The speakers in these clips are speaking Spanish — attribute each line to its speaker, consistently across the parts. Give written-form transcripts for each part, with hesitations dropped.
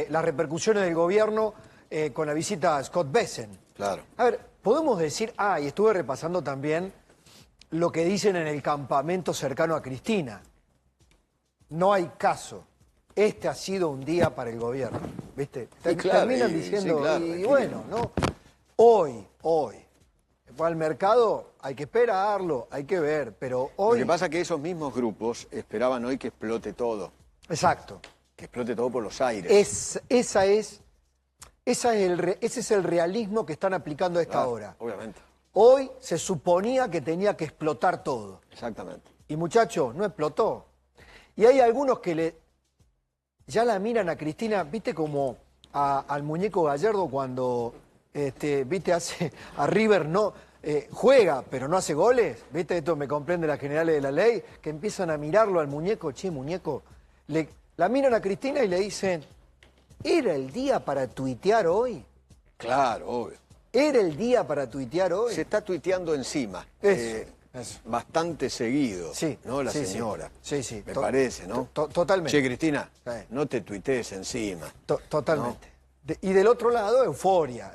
Speaker 1: las repercusiones del gobierno con la visita a Scott Bessent.
Speaker 2: Claro.
Speaker 1: A ver, podemos decir, y estuve repasando también lo que dicen en el campamento cercano a Cristina. No hay caso. Este ha sido un día para el gobierno, ¿viste? Terminan diciendo, bueno, ¿no? Hoy, va al mercado, hay que esperarlo, hay que ver, pero hoy...
Speaker 2: Lo que pasa es que esos mismos grupos esperaban hoy que explote todo.
Speaker 1: Exacto.
Speaker 2: Que explote todo por los aires.
Speaker 1: Ese es el realismo que están aplicando a esta hora.
Speaker 2: Obviamente.
Speaker 1: Hoy se suponía que tenía que explotar todo.
Speaker 2: Exactamente.
Speaker 1: Y muchachos, no explotó. Y hay algunos que ya la miran a Cristina, viste, como al muñeco Gallardo cuando, viste, hace a River, no, juega, pero no hace goles. Viste, esto me comprende las generales de la ley, que empiezan a mirarlo al muñeco, che, muñeco. La miran a Cristina y le dicen, ¿era el día para tuitear hoy?
Speaker 2: Claro, obvio.
Speaker 1: ¿Era el día para tuitear hoy?
Speaker 2: Se está tuiteando encima.
Speaker 1: Eso.
Speaker 2: Bastante seguido,
Speaker 1: sí,
Speaker 2: ¿no? La señora.
Speaker 1: Sí.
Speaker 2: Me parece, ¿no?
Speaker 1: Totalmente.
Speaker 2: Che, Cristina, no te tuitees encima.
Speaker 1: Totalmente. ¿No? Y del otro lado, euforia,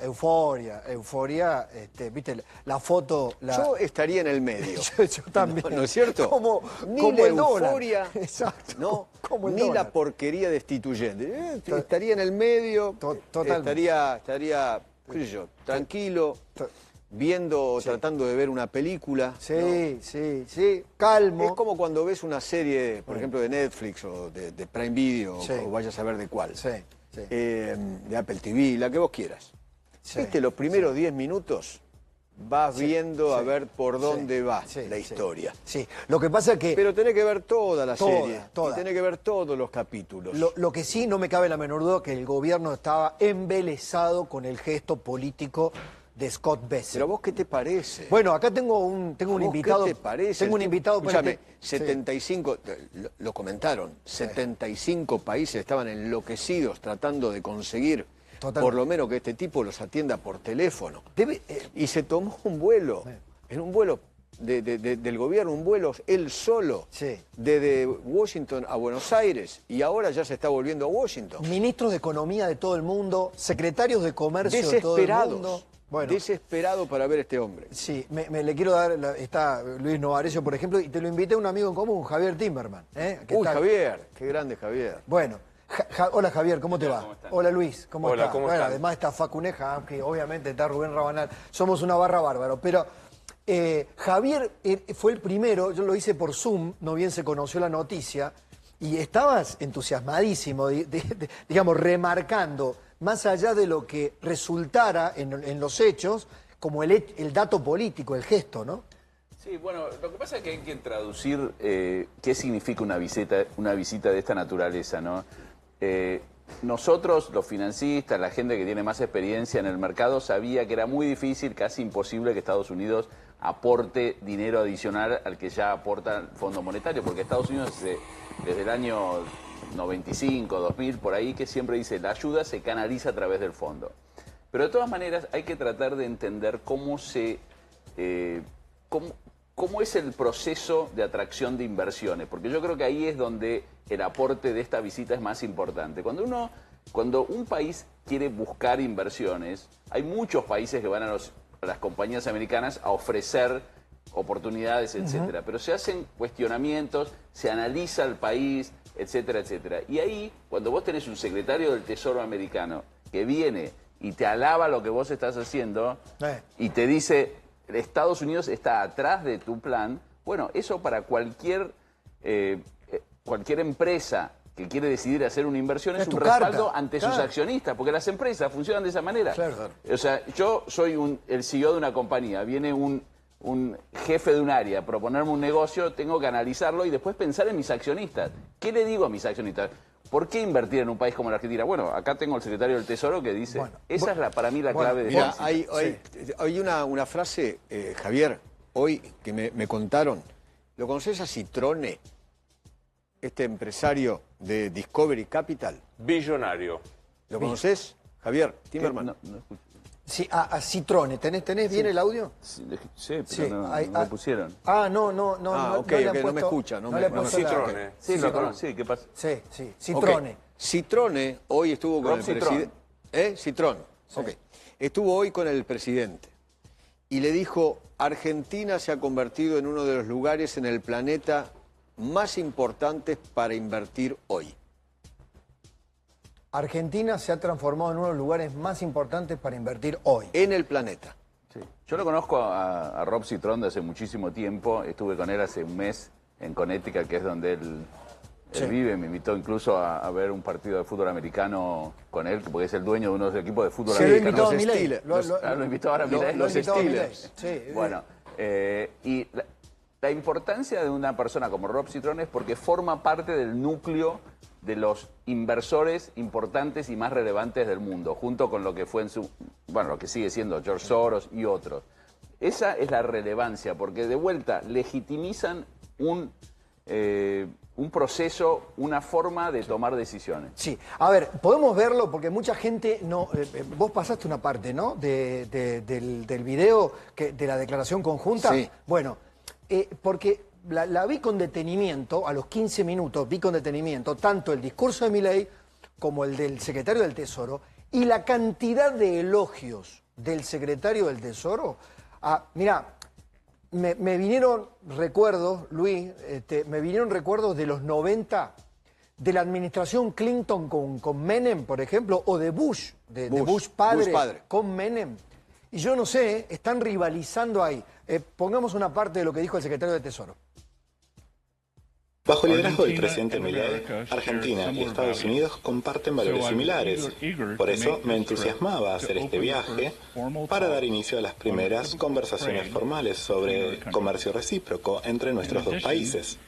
Speaker 1: viste, la foto...
Speaker 2: Yo estaría en el medio.
Speaker 1: yo también.
Speaker 2: ¿No es cierto?
Speaker 1: Como
Speaker 2: la
Speaker 1: el dólar.
Speaker 2: euforia,
Speaker 1: exacto.
Speaker 2: ¿no?
Speaker 1: Como el
Speaker 2: ni
Speaker 1: dólar.
Speaker 2: la porquería destituyente. Estaría en el medio,
Speaker 1: totalmente.
Speaker 2: estaría, qué sé yo, tranquilo, viendo, tratando de ver una película.
Speaker 1: Sí, calmo.
Speaker 2: Es como cuando ves una serie, por ejemplo, de Netflix o de Prime Video, o vayas a ver de cuál. De Apple TV, la que vos quieras. Viste, los primeros 10 minutos vas viendo a ver por dónde va la historia.
Speaker 1: Sí, lo que pasa es que...
Speaker 2: Pero tenés que ver toda la serie.
Speaker 1: Toda.
Speaker 2: Y tenés que ver todos los capítulos.
Speaker 1: Lo que sí, no me cabe la menor duda, que el gobierno estaba embelesado con el gesto político de Scott Bessent.
Speaker 2: ¿Pero a vos qué te parece?
Speaker 1: Bueno, acá tengo un invitado.
Speaker 2: ¿Qué te parece?
Speaker 1: Tengo un invitado para
Speaker 2: Escúchame, 75, lo comentaron, 75 países estaban enloquecidos tratando de conseguir por lo menos que este tipo los atienda por teléfono. Y se tomó un vuelo, en un vuelo del gobierno, un vuelo él solo, desde Washington a Buenos Aires, y ahora ya se está volviendo a Washington.
Speaker 1: Ministros de Economía de todo el mundo, secretarios de Comercio de todo el mundo. Bueno,
Speaker 2: desesperado para ver a este hombre.
Speaker 1: Sí, le quiero dar, está Luis Novarecio, por ejemplo, y te lo invité a un amigo en común, Javier Timmerman.
Speaker 2: Javier, qué grande Javier.
Speaker 1: Bueno, hola Javier, ¿cómo te va? Hola Luis, ¿cómo estás?
Speaker 3: ¿Cómo estás?
Speaker 1: Además está Facuneja, que obviamente está Rubén Rabanal, somos una barra bárbaro, pero Javier fue el primero, yo lo hice por Zoom, no bien se conoció la noticia, y estabas entusiasmadísimo, digamos, remarcando, más allá de lo que resultara en los hechos, como el dato político, el gesto, ¿no?
Speaker 3: Sí, bueno, lo que pasa es que hay que traducir qué significa una visita de esta naturaleza, ¿no? Nosotros, los financistas, la gente que tiene más experiencia en el mercado, sabía que era muy difícil, casi imposible que Estados Unidos aporte dinero adicional al que ya aporta el Fondo Monetario, porque Estados Unidos desde el año 95, 2000, por ahí, que siempre dice la ayuda se canaliza a través del fondo. Pero de todas maneras hay que tratar de entender cómo es el proceso de atracción de inversiones, porque yo creo que ahí es donde el aporte de esta visita es más importante. Cuando un país quiere buscar inversiones, hay muchos países que van a las compañías americanas a ofrecer oportunidades, etcétera, pero se hacen cuestionamientos, se analiza el país, etcétera, etcétera. Y ahí, cuando vos tenés un secretario del Tesoro americano que viene y te alaba lo que vos estás haciendo y te dice, Estados Unidos está atrás de tu plan, bueno, eso para cualquier empresa que quiere decidir hacer una inversión es un respaldo ante sus accionistas, porque las empresas funcionan de esa manera. O sea, yo soy el CEO de una compañía, viene un jefe de un área a proponerme un negocio, tengo que analizarlo y después pensar en mis accionistas. ¿Qué le digo a mis accionistas? ¿Por qué invertir en un país como la Argentina? Bueno, acá tengo el secretario del Tesoro que dice, esa es para mí la clave de
Speaker 2: mira, hay una frase, Javier, hoy que me contaron. ¿Lo conoces a Citrone? Este empresario de Discovery Capital.
Speaker 4: Billonario.
Speaker 2: ¿Lo conoces, Javier Timmerman?
Speaker 3: No escucho.
Speaker 1: Sí, a Citrone. ¿Tenés bien el audio?
Speaker 3: Sí, pero no lo pusieron.
Speaker 1: No.
Speaker 2: Ok, no me escucha.
Speaker 4: Citrone.
Speaker 3: Sí, lo conozco. Sí, ¿qué pasa?
Speaker 1: Sí, Citrone.
Speaker 2: Citrone hoy estuvo con el presidente. Citrón. Sí. Ok. Estuvo hoy con el presidente y le dijo: Argentina se ha convertido en uno de los lugares en el planeta más importantes para invertir hoy.
Speaker 1: Argentina se ha transformado en uno de los lugares más importantes para invertir hoy.
Speaker 2: En el planeta.
Speaker 3: Sí. Yo lo conozco a Rob Citrón de hace muchísimo tiempo. Estuve con él hace un mes en Connecticut, que es donde él vive. Me invitó incluso a ver un partido de fútbol americano con él, porque es el dueño de unos equipos de fútbol americano. Lo invitó ahora a Milei.
Speaker 2: Los Steelers.
Speaker 1: Sí.
Speaker 3: Bueno, y la importancia de una persona como Rob Citrón es porque forma parte del núcleo de los inversores importantes y más relevantes del mundo, junto con lo que fue lo que sigue siendo George Soros y otros. Esa es la relevancia, porque de vuelta legitimizan un proceso, una forma de tomar decisiones.
Speaker 1: Sí, a ver, podemos verlo porque mucha gente no... vos pasaste una parte, ¿no? Del video, de la declaración conjunta.
Speaker 2: Sí.
Speaker 1: Bueno, porque la vi con detenimiento, a los 15 minutos vi con detenimiento tanto el discurso de Milei como el del secretario del Tesoro, y la cantidad de elogios del secretario del Tesoro. Mirá, me vinieron recuerdos, Luis, me vinieron recuerdos de los 90, de la administración Clinton con Menem, por ejemplo, o de Bush, de Bush padre con Menem. Y yo no sé, están rivalizando ahí. Pongamos una parte de lo que dijo el secretario del Tesoro.
Speaker 4: Bajo el liderazgo del presidente Milei, Argentina y Estados Unidos comparten valores similares. Por eso me entusiasmaba hacer este viaje para dar inicio a las primeras conversaciones formales sobre comercio recíproco entre nuestros dos países.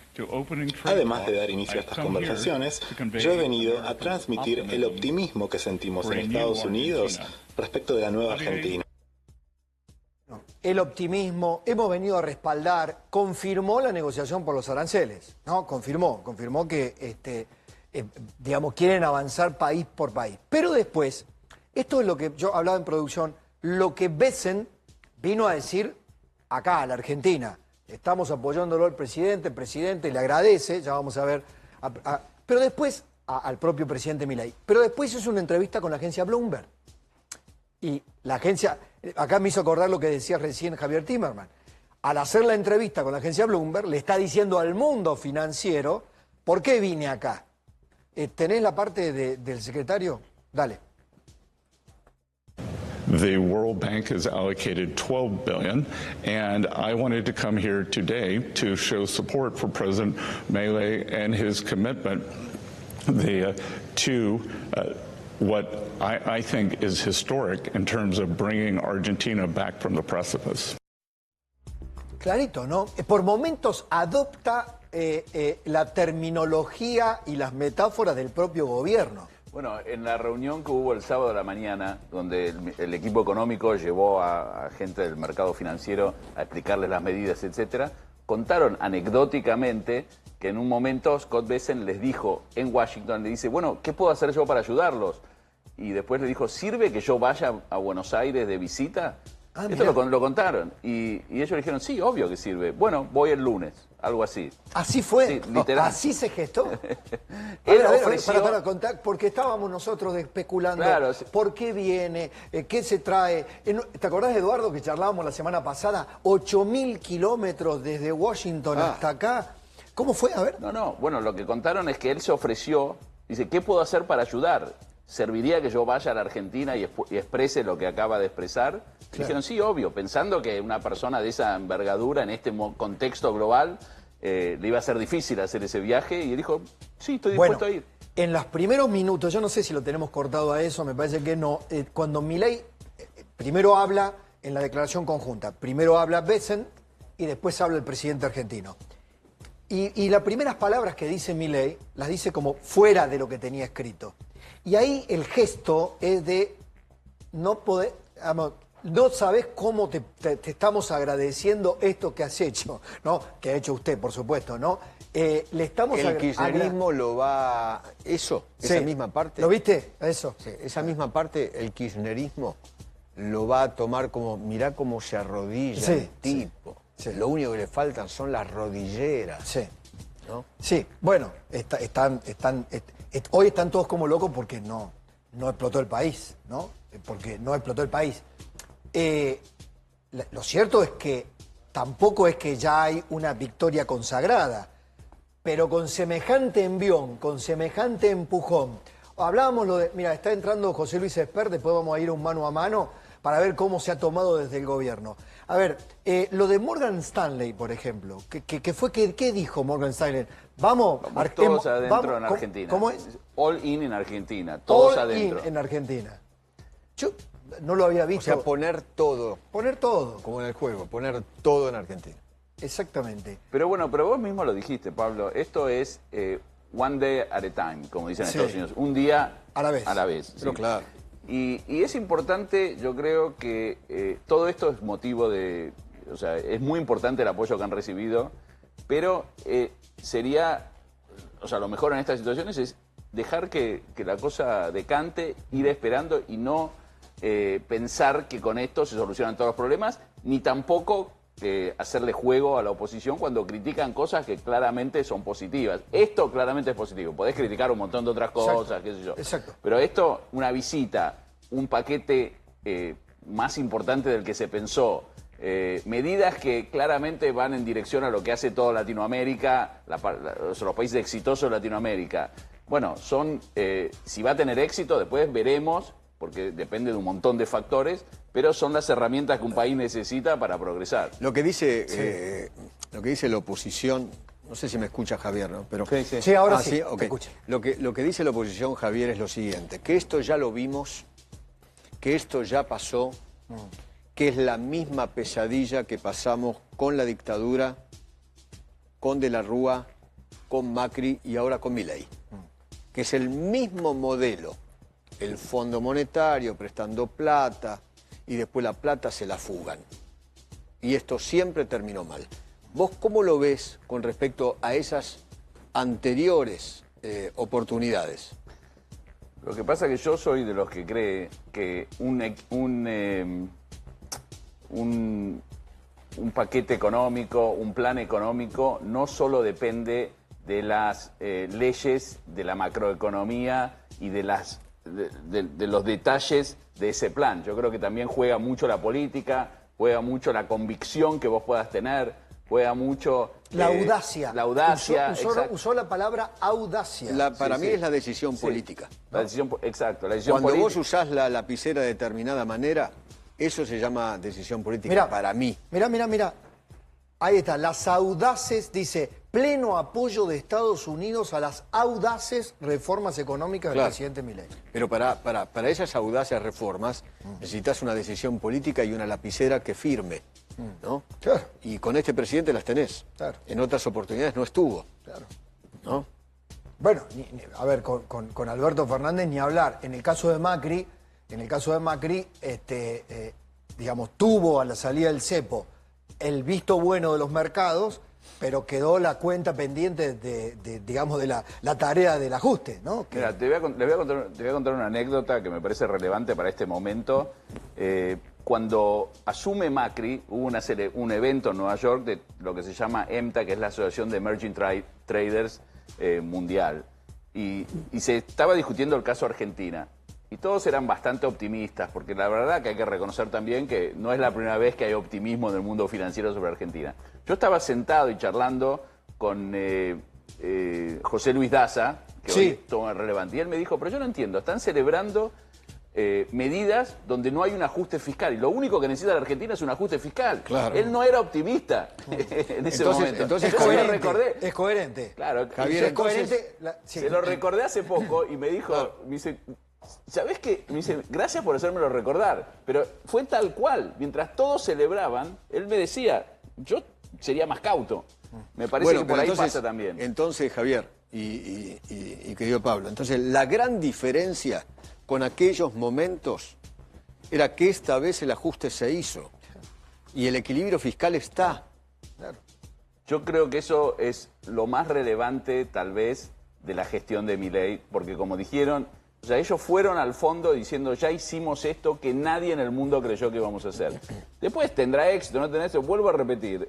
Speaker 4: Además de dar inicio a estas conversaciones, yo he venido a transmitir el optimismo que sentimos en Estados Unidos respecto de la nueva Argentina.
Speaker 1: El optimismo, hemos venido a respaldar, confirmó la negociación por los aranceles, ¿no? Confirmó que, digamos, quieren avanzar país por país. Pero después, esto es lo que yo hablaba en producción, lo que Bessent vino a decir acá, a la Argentina. Estamos apoyándolo al presidente, el presidente le agradece, ya vamos a ver, pero después, al propio presidente Milei. Pero después hizo una entrevista con la agencia Bloomberg. Y la agencia, acá me hizo acordar lo que decía recién Javier Timerman. Al hacer la entrevista con la agencia Bloomberg, le está diciendo al mundo financiero, ¿por qué vine acá? ¿Tenés la parte del secretario? Dale.
Speaker 5: The World Bank has allocated $12 billion, and I wanted to come here today to show support for President Milei and his commitment to what I think is historic in terms of bringing Argentina back from the precipice.
Speaker 1: Clarito, ¿no? Por momentos adopta la terminología y las metáforas del propio gobierno.
Speaker 3: Bueno, en la reunión que hubo el sábado de la mañana, donde el equipo económico llevó a gente del mercado financiero a explicarles las medidas, etcétera, contaron anecdóticamente que en un momento Scott Bessent les dijo en Washington, le dice, bueno, ¿qué puedo hacer yo para ayudarlos? Y después le dijo, ¿sirve que yo vaya a Buenos Aires de visita? Esto lo contaron. Y ellos le dijeron, sí, obvio que sirve. Bueno, voy el lunes, algo así.
Speaker 1: ¿Así fue?
Speaker 3: Sí, literal.
Speaker 1: ¿Así se gestó?
Speaker 3: Él ofreció...
Speaker 1: para contar, porque estábamos nosotros especulando, claro, por qué viene, qué se trae. ¿Te acordás, Eduardo, que charlábamos la semana pasada? 8.000 kilómetros desde Washington hasta acá. ¿Cómo fue? A ver.
Speaker 3: No, bueno, lo que contaron es que él se ofreció, dice, ¿qué puedo hacer para ayudar? ¿Serviría que yo vaya a la Argentina y exprese lo que acaba de expresar? Claro. Dijeron, sí, obvio, pensando que una persona de esa envergadura en este contexto global le iba a ser difícil hacer ese viaje, y él dijo, sí, estoy dispuesto a ir.
Speaker 1: En los primeros minutos, yo no sé si lo tenemos cortado a eso, me parece que no, cuando Milei primero habla en la declaración conjunta, primero habla Bessent y después habla el presidente argentino. Y las primeras palabras que dice Milei las dice como fuera de lo que tenía escrito. Y ahí el gesto es de no poder, no sabés cómo te estamos agradeciendo esto que has hecho, ¿no? Que ha hecho usted, por supuesto, ¿no? Le estamos
Speaker 2: el kirchnerismo lo va... Eso,
Speaker 1: sí.
Speaker 2: Esa misma parte...
Speaker 1: ¿Lo viste? Eso.
Speaker 2: Sí, esa misma parte, el kirchnerismo lo va a tomar como, mirá cómo se arrodilla el tipo. Sí. Lo único que le faltan son las rodilleras.
Speaker 1: Sí.
Speaker 2: ¿No?
Speaker 1: Sí, bueno, Hoy están todos como locos porque no explotó el país, ¿no? Porque no explotó el país. Lo cierto es que tampoco es que ya hay una victoria consagrada, pero con semejante envión, con semejante empujón. Hablábamos mira, está entrando José Luis Espert, después vamos a ir un mano a mano para ver cómo se ha tomado desde el gobierno. A ver, lo de Morgan Stanley, por ejemplo, ¿qué dijo Morgan Stanley? Vamos
Speaker 3: todos adentro en Argentina.
Speaker 1: ¿Cómo es?
Speaker 3: All in en Argentina, todos
Speaker 1: All
Speaker 3: adentro.
Speaker 1: in en Argentina. Yo no lo había visto.
Speaker 2: O sea, poner todo.
Speaker 1: Poner todo.
Speaker 2: Como en el juego, poner todo en Argentina.
Speaker 1: Exactamente.
Speaker 3: Pero bueno, pero vos mismo lo dijiste, Pablo. Esto es one day at a time, como dicen en Estados Unidos. Un día
Speaker 1: a la vez.
Speaker 3: A la vez.
Speaker 2: Pero
Speaker 3: sí.
Speaker 2: claro.
Speaker 3: Y es importante, yo creo que todo esto es motivo de... O sea, es muy importante el apoyo que han recibido, pero sería... O sea, lo mejor en estas situaciones es dejar que la cosa decante, ir esperando y no pensar que con esto se solucionan todos los problemas, ni tampoco hacerle juego a la oposición cuando critican cosas que claramente son positivas. Esto claramente es positivo. Podés criticar un montón de otras cosas, qué sé yo.
Speaker 1: Exacto.
Speaker 3: Pero esto, una visita, un paquete más importante del que se pensó, medidas que claramente van en dirección a lo que hace toda Latinoamérica, los países exitosos de Latinoamérica. Bueno, son, si va a tener éxito, después veremos, porque depende de un montón de factores, pero son las herramientas que un país necesita para progresar.
Speaker 2: Lo que dice la oposición, no sé si me escucha Javier, ¿no? Pero,
Speaker 1: sí, ahora sí,
Speaker 2: okay.
Speaker 1: te escucha.
Speaker 2: Lo que dice la oposición, Javier, es lo siguiente, que esto ya lo vimos, que esto ya pasó, que es la misma pesadilla que pasamos con la dictadura, con De la Rúa, con Macri y ahora con Milei. Que es el mismo modelo, el Fondo Monetario prestando plata y después la plata se la fugan. Y esto siempre terminó mal. ¿Vos cómo lo ves con respecto a esas anteriores oportunidades?
Speaker 3: Lo que pasa es que yo soy de los que cree que un paquete económico, un plan económico, no solo depende de las leyes de la macroeconomía y de los detalles de ese plan. Yo creo que también juega mucho la política, juega mucho la convicción que vos puedas tener, juega mucho...
Speaker 1: La audacia.
Speaker 3: La audacia.
Speaker 1: Usó la palabra audacia.
Speaker 2: Para mí es la decisión política.
Speaker 3: La decisión, exacto, la decisión
Speaker 2: Cuando
Speaker 3: política.
Speaker 2: vos usás la lapicera de determinada manera, eso se llama decisión política para mí.
Speaker 1: Mirá. Ahí está, las audaces, dice, pleno apoyo de Estados Unidos a las audaces reformas económicas del presidente Milei.
Speaker 2: Pero para esas audaces reformas necesitas una decisión política y una lapicera que firme, ¿no?
Speaker 1: Claro.
Speaker 2: Y con este presidente las tenés.
Speaker 1: Claro.
Speaker 2: En otras oportunidades no estuvo.
Speaker 1: Claro.
Speaker 2: ¿No?
Speaker 1: Bueno, a ver, con Alberto Fernández ni hablar. En el caso de Macri, digamos, tuvo a la salida del cepo el visto bueno de los mercados, pero quedó la cuenta pendiente digamos, de la tarea del ajuste, ¿no?
Speaker 3: Mira, te voy a contar una anécdota que me parece relevante para este momento. Cuando asume Macri, hubo un evento en Nueva York de lo que se llama EMTA, que es la Asociación de Emerging Traders Mundial. Y se estaba discutiendo el caso Argentina. Y todos eran bastante optimistas, porque la verdad que hay que reconocer también que no es la primera vez que hay optimismo en el mundo financiero sobre Argentina. Yo estaba sentado y charlando con José Luis Daza, que hoy es todo relevante, y él me dijo, pero yo no entiendo, están celebrando medidas donde no hay un ajuste fiscal, y lo único que necesita la Argentina es un ajuste fiscal. Claro. Él no era optimista en ese momento.
Speaker 2: Entonces
Speaker 1: es coherente.
Speaker 3: Claro,
Speaker 1: Javier, es coherente.
Speaker 3: Se lo recordé hace poco y me dijo, me dice... ¿Sabés qué? Me dice, gracias por hacérmelo recordar, pero fue tal cual. Mientras todos celebraban, él me decía, yo sería más cauto. Me parece que por ahí pasa también.
Speaker 2: Entonces, Javier y querido Pablo, entonces la gran diferencia con aquellos momentos era que esta vez el ajuste se hizo y el equilibrio fiscal está.
Speaker 1: Claro.
Speaker 3: Yo creo que eso es lo más relevante, tal vez, de la gestión de Milei, porque como dijeron... O sea, ellos fueron al fondo diciendo, ya hicimos esto que nadie en el mundo creyó que íbamos a hacer. Después tendrá éxito, no tendrá éxito. Vuelvo a repetir,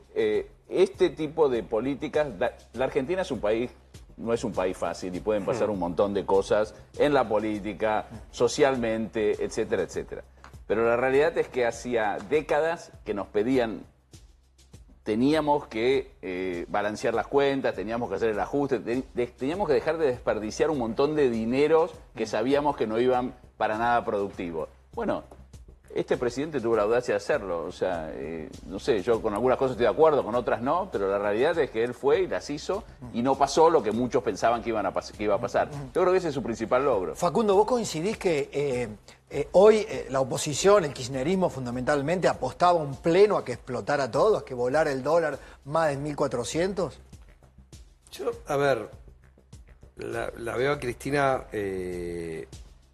Speaker 3: este tipo de políticas, la Argentina es un país no es un país fácil y pueden pasar un montón de cosas en la política, socialmente, etcétera, etcétera. Pero la realidad es que hacía décadas que nos pedían, teníamos que balancear las cuentas, teníamos que hacer el ajuste, teníamos que dejar de desperdiciar un montón de dineros que sabíamos que no iban para nada productivos. Bueno, este presidente tuvo la audacia de hacerlo, o sea, no sé, yo con algunas cosas estoy de acuerdo, con otras no, pero la realidad es que él fue y las hizo y no pasó lo que muchos pensaban que iba a pasar. Yo creo que ese es su principal logro.
Speaker 1: Facundo, ¿vos coincidís que hoy la oposición, el kirchnerismo fundamentalmente, apostaba un pleno a que explotara todo, a que volara el dólar más de 1.400?
Speaker 6: Yo, a ver, la veo a Cristina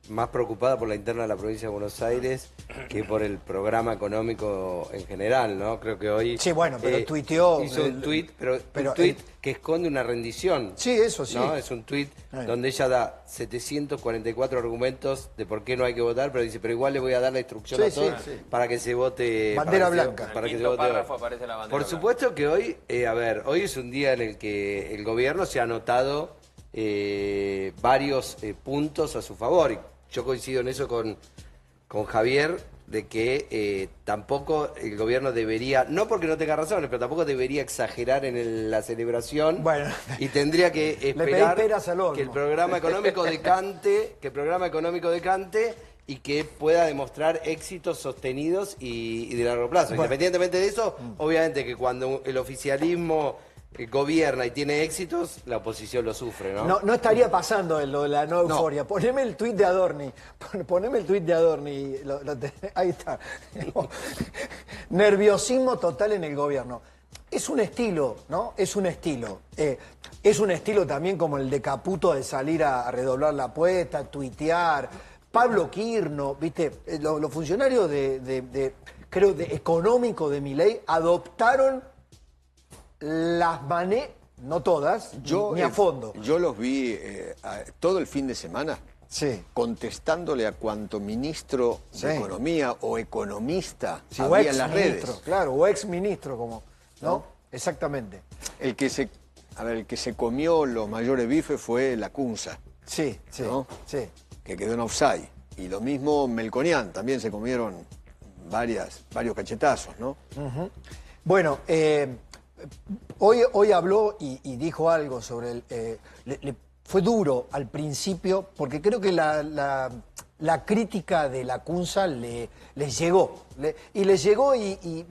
Speaker 6: más preocupada por la interna de la provincia de Buenos Aires que por el programa económico en general, ¿no? Creo que hoy...
Speaker 1: Sí, bueno, pero tuiteó...
Speaker 6: Hizo un tuit, pero un tuit que esconde una rendición.
Speaker 1: Sí, eso sí.
Speaker 6: ¿No? Es un tuit donde ella da 744 argumentos de por qué no hay que votar, pero dice, pero igual le voy a dar la instrucción a todos para que se vote...
Speaker 1: Bandera blanca.
Speaker 6: Para que se vote.
Speaker 7: Aparece la bandera
Speaker 6: por supuesto que hoy, a ver, hoy es un día en el que el gobierno se ha anotado varios puntos a su favor. Y yo coincido en eso con Javier, de que tampoco el gobierno debería, no porque no tenga razones, pero tampoco debería exagerar en la celebración.
Speaker 1: Bueno,
Speaker 6: y tendría que esperar que el programa económico decante, y que pueda demostrar éxitos sostenidos y de largo plazo. Bueno. Independientemente de eso, obviamente que cuando el oficialismo gobierna y tiene éxitos, la oposición lo sufre, ¿no?
Speaker 1: No estaría pasando lo de la no euforia. Poneme el tuit de Adorni. Poneme el tuit de Adorni. Ahí está. Nerviosismo total en el gobierno. Es un estilo, ¿no? Es un estilo. Es un estilo también como el de Caputo de salir a redoblar la apuesta, a tuitear. Pablo Quirno, ¿viste? Los funcionarios creo, económico de Milei adoptaron las no todas, ni a fondo.
Speaker 2: Yo los vi todo el fin de semana contestándole a cuanto ministro de Economía o economista había en las redes.
Speaker 1: Claro, o exministro, como, ¿no? Exactamente.
Speaker 2: El que se comió los mayores bifes fue Lacunza.
Speaker 1: Sí,
Speaker 2: ¿no? Que quedó en offside. Y lo mismo Melconian, también se comieron varios cachetazos, ¿no?
Speaker 1: Bueno, hoy habló y dijo algo sobre fue duro al principio, porque creo que la crítica de Lacunza les llegó. Les llegó y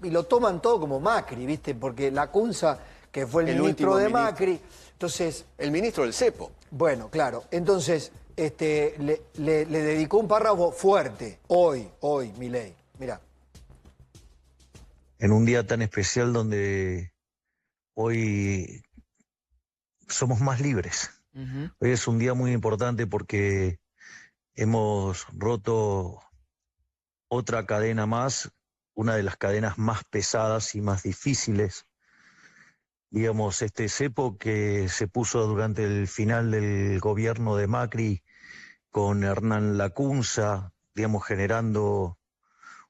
Speaker 1: lo toman todo como Macri, ¿viste? Porque Lacunza, que fue el ministro de Macri, entonces...
Speaker 2: El ministro del cepo.
Speaker 1: Bueno, claro. Entonces, le dedicó un párrafo fuerte. Hoy, Milei. Mirá.
Speaker 8: En un día tan especial donde hoy somos más libres. Hoy es un día muy importante porque hemos roto otra cadena más, una de las cadenas más pesadas y más difíciles. Digamos, este cepo que se puso durante el final del gobierno de Macri con Hernán Lacunza, digamos, generando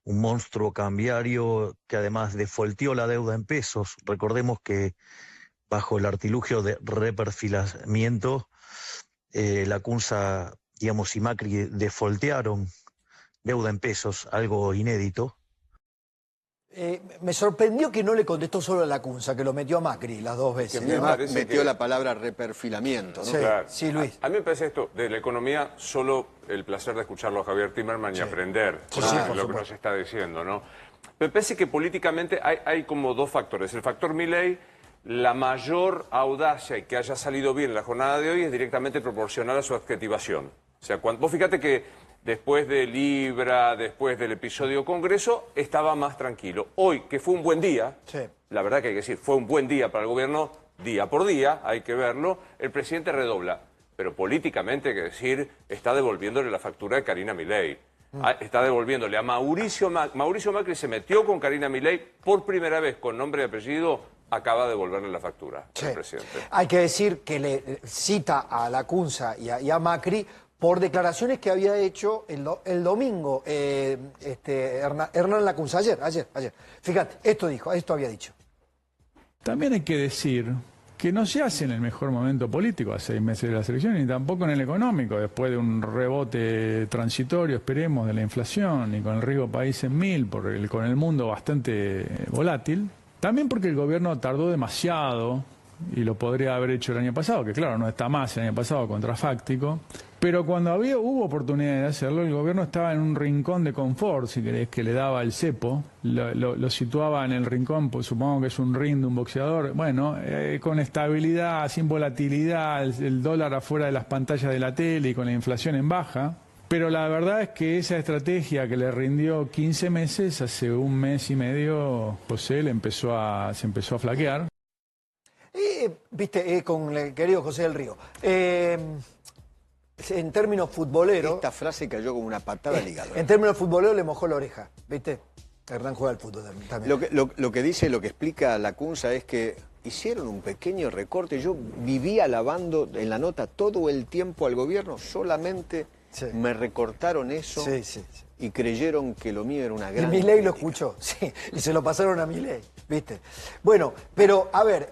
Speaker 8: un monstruo cambiario que además defolteó la deuda en pesos. Recordemos que bajo el artilugio de reperfilamiento, Lacunza, digamos, y Macri defoltearon deuda en pesos, algo inédito.
Speaker 1: Me sorprendió que no le contestó solo a Lacunza, que lo metió a Macri las dos veces.
Speaker 2: Que además metió la palabra reperfilamiento, ¿no?
Speaker 1: Sí, claro. Sí, Luis.
Speaker 9: A mí me parece esto, de la economía, solo el placer de escucharlo a Javier Timerman y aprender lo que nos está diciendo, ¿no? Me parece que políticamente hay como dos factores. El factor Milei, la mayor audacia y que haya salido bien en la jornada de hoy es directamente proporcional a su adjetivación. O sea, vos fíjate que después de Libra, después del episodio Congreso, estaba más tranquilo. Hoy, que fue un buen día, la verdad que hay que decir, fue un buen día para el gobierno, día por día, hay que verlo, el presidente redobla. Pero políticamente, hay que decir, está devolviéndole la factura de Karina Milei. Está devolviéndole a Mauricio Macri. Mauricio Macri se metió con Karina Milei por primera vez, con nombre y apellido, acaba de devolverle la factura al presidente. Hay
Speaker 1: que decir que le cita a Lacunza y a Macri por declaraciones que había hecho el domingo Hernán Lacunza, ayer. Fíjate, esto había dicho.
Speaker 10: También hay que decir
Speaker 7: que no se hace en el mejor momento político, a 6 meses de las elecciones, ni tampoco en el económico, después de un rebote transitorio, esperemos, de la inflación y con el riesgo país en 1000, con el mundo bastante volátil. También porque el gobierno tardó demasiado, y lo podría haber hecho el año pasado, que claro, no está más el año pasado, contrafáctico, pero cuando hubo oportunidad de hacerlo, el gobierno estaba en un rincón de confort, si querés, que le daba el cepo, lo situaba en el rincón, pues supongo que es un ring de un boxeador, bueno, con estabilidad, sin volatilidad, el dólar afuera de las pantallas de la tele y con la inflación en baja. Pero la verdad es que esa estrategia que le rindió 15 meses, hace un mes y medio, José se empezó a flaquear.
Speaker 1: Viste, con el querido José del Río, en términos futboleros...
Speaker 2: Esta frase cayó como una patada al hígado.
Speaker 1: En términos futboleros le mojó la oreja, ¿viste? Hernán juega al fútbol también.
Speaker 2: Lo que explica Lacunza es que hicieron un pequeño recorte. Yo vivía alabando en la nota todo el tiempo al gobierno, solamente me recortaron eso y creyeron que lo mío era una gran...
Speaker 1: Y Milei lo escuchó, sí, y se lo pasaron a Milei, ¿viste? Bueno, pero a ver,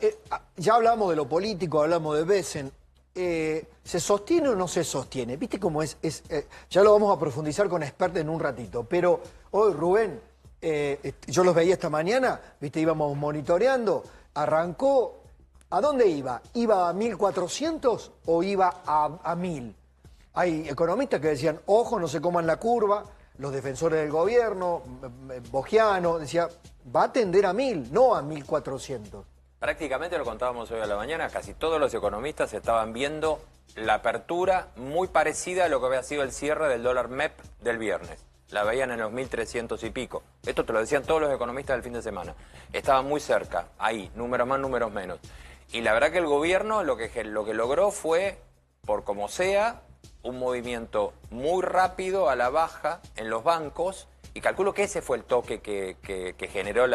Speaker 1: ya hablamos de lo político, hablamos de Besen. ¿Se sostiene o no se sostiene? ¿Viste cómo es? Ya lo vamos a profundizar con expertos en un ratito, pero hoy, Rubén, yo los veía esta mañana, ¿viste? Íbamos monitoreando, arrancó, ¿a dónde iba? ¿Iba a 1400 o iba a 1000? Hay economistas que decían, ojo, no se coman la curva, los defensores del gobierno, Bogiano, decía, va a tender a 1000, no a 1400.
Speaker 10: Prácticamente lo contábamos hoy a la mañana, casi todos los economistas estaban viendo la apertura muy parecida a lo que había sido el cierre del dólar MEP del viernes. La veían en los 1300 y pico. Esto te lo decían todos los economistas del fin de semana. Estaban muy cerca, ahí, números más, números menos. Y la verdad que el gobierno lo que logró fue, por como sea, un movimiento muy rápido a la baja en los bancos, y calculo que ese fue el toque que generó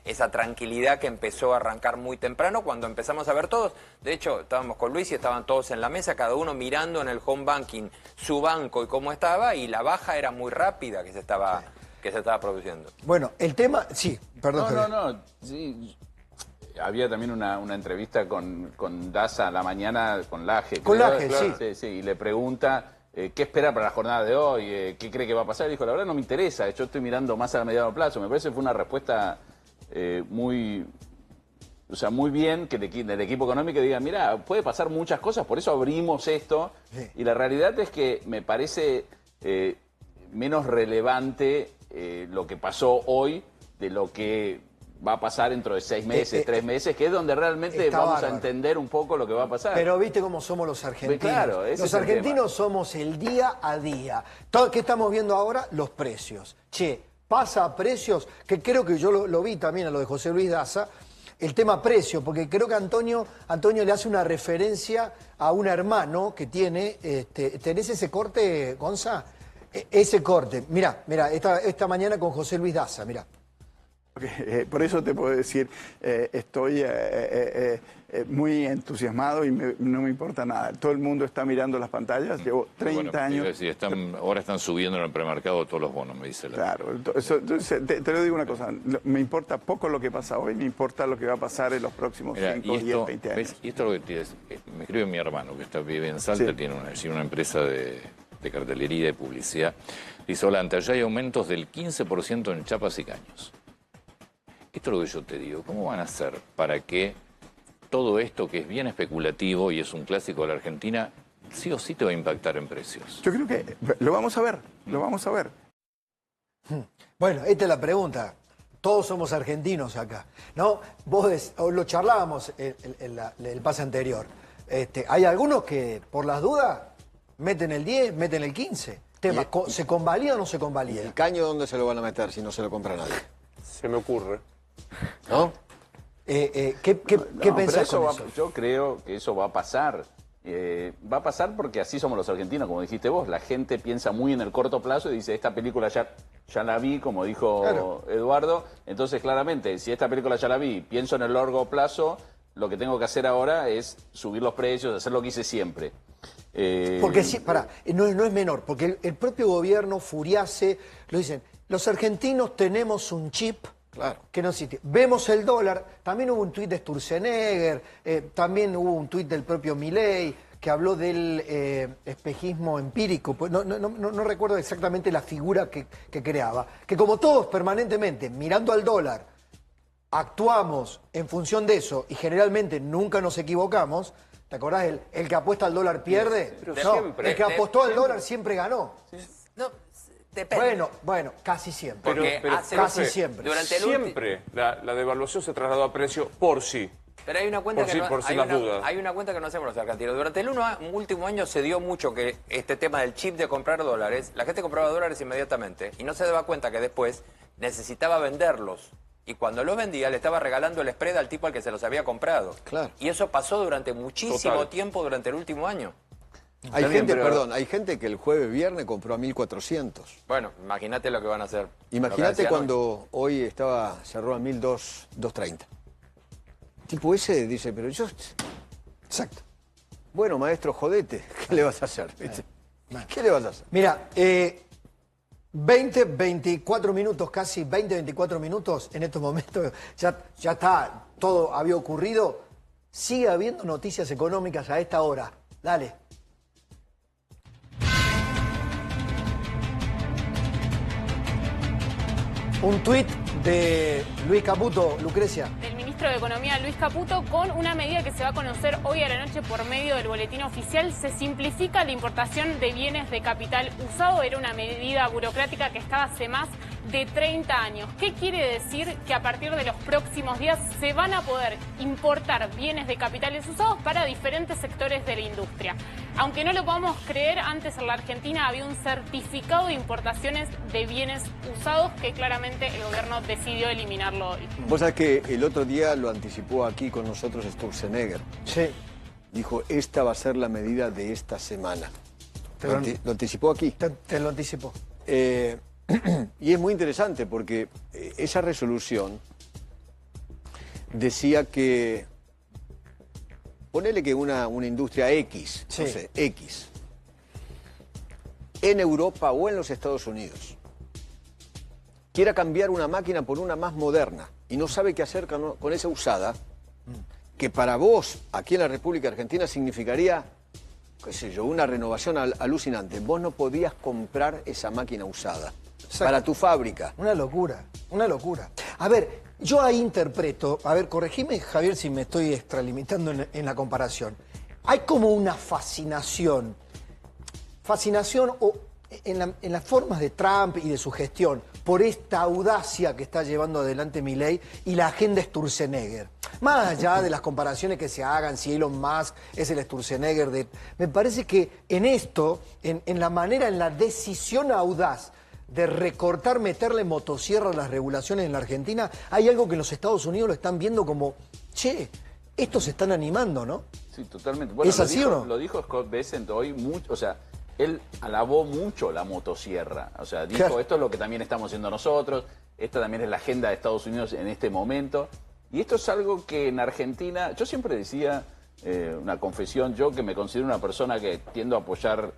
Speaker 10: esa tranquilidad que empezó a arrancar muy temprano cuando empezamos a ver todos. De hecho, estábamos con Luis y estaban todos en la mesa, cada uno mirando en el home banking su banco y cómo estaba, y la baja era muy rápida que se estaba produciendo.
Speaker 1: Bueno, el tema... Sí, perdón.
Speaker 3: No, sí. Había también una entrevista con Daza a la mañana, con Laje.
Speaker 1: Con Laje,
Speaker 3: sí. Y le pregunta qué espera para la jornada de hoy, qué cree que va a pasar. Y dijo, la verdad no me interesa, yo estoy mirando más a mediano plazo. Me parece que fue una respuesta muy bien que del equipo económico diga, mira, puede pasar muchas cosas, por eso abrimos esto. Sí. Y la realidad es que me parece menos relevante lo que pasó hoy de lo que va a pasar dentro de 6 meses, 3 meses, que es donde realmente vamos a entender un poco lo que va a pasar.
Speaker 1: Pero viste cómo somos los argentinos.
Speaker 3: Claro,
Speaker 1: los argentinos somos el día a día. ¿Qué estamos viendo ahora? Los precios. Pasa a precios, que creo que yo lo vi también a lo de José Luis Daza, el tema precio, porque creo que Antonio le hace una referencia a un hermano que tiene, ¿tenés ese corte, Gonza? Ese corte, mirá, esta mañana con José Luis Daza, mirá.
Speaker 11: Por eso te puedo decir, estoy muy entusiasmado y no me importa nada. Todo el mundo está mirando las pantallas, llevo 30 años.
Speaker 12: Ahora están subiendo en el premercado todos los bonos, me dice la...
Speaker 11: Claro, entonces, te lo digo una cosa, me importa poco lo que pasa hoy, me importa lo que va a pasar en los próximos 5, 10, 20 años.
Speaker 12: ¿Ves? Y esto es lo que me escribe mi hermano, que vive en Salta, tiene una empresa de cartelería y de publicidad. Dice, hola, allá hay aumentos del 15% en chapas y caños. Esto es lo que yo te digo, ¿cómo van a hacer para que todo esto que es bien especulativo y es un clásico de la Argentina, sí o sí te va a impactar en precios?
Speaker 11: Yo creo que lo vamos a ver,
Speaker 1: Bueno, esta es la pregunta. Todos somos argentinos acá, ¿no? Vos lo charlábamos el pase anterior. Hay algunos que, por las dudas, meten el 10, meten el 15. Tema, ¿se convalida o no se convalida?
Speaker 2: ¿El caño dónde se lo van a meter si no se lo compra nadie?
Speaker 9: Se me ocurre.
Speaker 2: ¿No?
Speaker 1: ¿Qué pensás con eso?
Speaker 3: Yo creo que eso va a pasar. Va a pasar porque así somos los argentinos, como dijiste vos. La gente piensa muy en el corto plazo y dice, esta película ya la vi, como dijo Eduardo. Entonces, claramente, si esta película ya la vi, pienso en el largo plazo, lo que tengo que hacer ahora es subir los precios, hacer lo que hice siempre.
Speaker 1: Porque sí, no es menor, porque el propio gobierno, Furiace, lo dicen, los argentinos tenemos un chip
Speaker 2: Claro.
Speaker 1: Que no existe. Vemos el dólar, también hubo un tuit de Sturzenegger, también hubo un tuit del propio Milei, que habló del espejismo empírico, pues no recuerdo exactamente la figura que creaba, que como todos permanentemente, mirando al dólar, actuamos en función de eso y generalmente nunca nos equivocamos. ¿Te acordás? El que apuesta al dólar pierde.
Speaker 3: Pero
Speaker 1: no,
Speaker 3: siempre.
Speaker 1: El que apostó al dólar siempre ganó.
Speaker 10: No, depende.
Speaker 1: Bueno, casi siempre.
Speaker 10: Porque
Speaker 1: casi siempre.
Speaker 9: Durante siempre la devaluación se trasladó a precio por sí.
Speaker 10: Pero hay una cuenta
Speaker 9: hay
Speaker 10: una cuenta que no hacemos los argentinos. Durante el último año se dio mucho que este tema del chip de comprar dólares, la gente compraba dólares inmediatamente y no se daba cuenta que después necesitaba venderlos. Y cuando los vendía le estaba regalando el spread al tipo al que se los había comprado.
Speaker 2: Claro.
Speaker 10: Y eso pasó durante muchísimo tiempo durante el último año.
Speaker 2: Hay gente que el jueves viernes compró a 1.400.
Speaker 10: Bueno, imagínate lo que van a hacer.
Speaker 2: Imagínate cuando hoy cerró a 1.230. Tipo ese dice, pero yo...
Speaker 1: Exacto.
Speaker 2: Bueno, maestro, jodete. ¿Qué le vas a hacer? ¿Qué le vas a hacer?
Speaker 1: Mira, 24 minutos, casi 24 minutos en estos momentos. Ya está, todo había ocurrido. Sigue habiendo noticias económicas a esta hora. Dale. Un tuit de Luis Caputo, Lucrecia.
Speaker 13: Del ministro de Economía, Luis Caputo, con una medida que se va a conocer hoy a la noche por medio del boletín oficial. Se simplifica la importación de bienes de capital usado. Era una medida burocrática que estaba hace más de 30 años. ¿Qué quiere decir? Que a partir de los próximos días se van a poder importar bienes de capitales usados para diferentes sectores de la industria. Aunque no lo podamos creer, antes en la Argentina había un certificado de importaciones de bienes usados que claramente el gobierno decidió eliminarlo hoy.
Speaker 2: Vos sabés que el otro día lo anticipó aquí con nosotros Sturzenegger.
Speaker 1: Sí.
Speaker 2: Dijo, esta va a ser la medida de esta semana. Lo anticipó aquí.
Speaker 1: Te lo anticipó.
Speaker 2: Y es muy interesante porque esa resolución decía que, ponele que una industria X, no sé, X, en Europa o en los Estados Unidos, quiera cambiar una máquina por una más moderna y no sabe qué hacer con esa usada, que para vos, aquí en la República Argentina, significaría, qué sé yo, una renovación alucinante. Vos no podías comprar esa máquina usada. Exacto. Para tu fábrica.
Speaker 1: Una locura, una locura. A ver, yo ahí interpreto, a ver, corregime, Javier, si me estoy extralimitando en la comparación. Hay como una fascinación en las formas de Trump y de su gestión por esta audacia que está llevando adelante Milei y la agenda Sturzenegger. Más allá de las comparaciones que se hagan, si Elon Musk es el Sturzenegger me parece que en esto, en la manera, en la decisión audaz de recortar, meterle motosierra a las regulaciones en la Argentina, hay algo que en los Estados Unidos lo están viendo como, che, estos se están animando, ¿no?
Speaker 3: Sí, totalmente. Bueno,
Speaker 1: ¿Es así o no?
Speaker 3: Lo dijo Scott Bessent hoy mucho, o sea, él alabó mucho la motosierra. O sea, dijo, claro, esto es lo que también estamos haciendo nosotros, esta también es la agenda de Estados Unidos en este momento. Y esto es algo que en Argentina, yo siempre decía, una confesión, yo que me considero una persona que tiendo a apoyar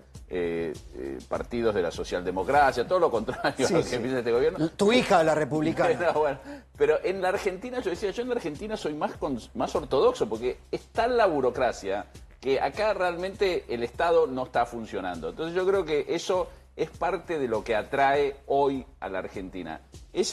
Speaker 3: partidos de la socialdemocracia, todo lo contrario a lo que piensa este gobierno.
Speaker 1: Tu hija, la republicana.
Speaker 3: Bueno, pero en la Argentina, yo decía, yo en la Argentina soy más ortodoxo, porque está la burocracia que acá realmente el Estado no está funcionando. Entonces yo creo que eso es parte de lo que atrae hoy a la Argentina. Es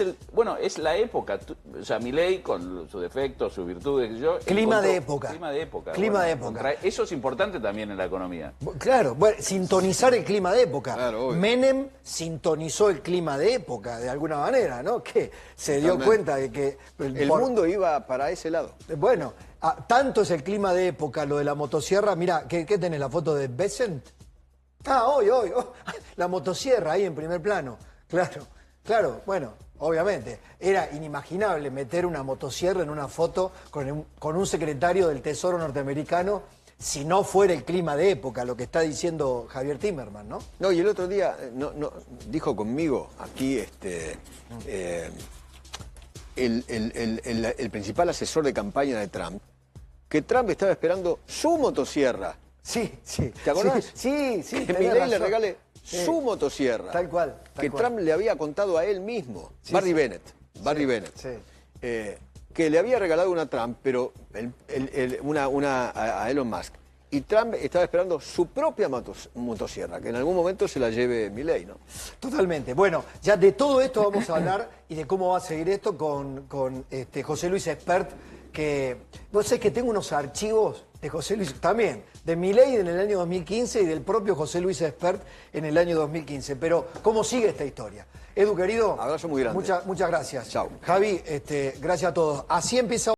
Speaker 3: la época, o sea, Milei con sus defectos, sus virtudes,
Speaker 1: Clima de época.
Speaker 3: Clima de época.
Speaker 1: Clima de época.
Speaker 3: Eso es importante también en la economía.
Speaker 1: Claro, bueno, sintonizar el clima de época.
Speaker 2: Claro,
Speaker 1: Menem sintonizó el clima de época, de alguna manera, ¿no? Que se dio cuenta de que...
Speaker 2: El mundo iba para ese lado.
Speaker 1: Bueno, tanto es el clima de época, lo de la motosierra. Mira, ¿qué tenés, la foto de Bessent? Hoy, la motosierra ahí en primer plano. Claro, bueno, obviamente. Era inimaginable meter una motosierra en una foto con un secretario del Tesoro norteamericano si no fuera el clima de época, lo que está diciendo Javier Timerman, ¿no?
Speaker 2: No, y el otro día dijo conmigo aquí el principal asesor de campaña de Trump, que Trump estaba esperando su motosierra.
Speaker 1: Sí.
Speaker 2: ¿Te acordás?
Speaker 1: Sí.
Speaker 2: Que Milei le regale su motosierra.
Speaker 1: Tal cual.
Speaker 2: Trump le había contado a él mismo, Barry Bennett. Barry Bennett,
Speaker 1: Sí.
Speaker 2: Que le había regalado una a Trump, pero a Elon Musk. Y Trump estaba esperando su propia motosierra, que en algún momento se la lleve Milei, ¿no?
Speaker 1: Totalmente. Bueno, ya de todo esto vamos a hablar y de cómo va a seguir esto con José Luis Espert, que vos sabés que tengo unos archivos de José Luis también, de Milei en el año 2015 y del propio José Luis Espert en el año 2015. Pero, ¿cómo sigue esta historia? Edu, querido,
Speaker 2: abrazo muy grande.
Speaker 1: Muchas gracias.
Speaker 2: Chao.
Speaker 1: Javi, gracias a todos. Así empieza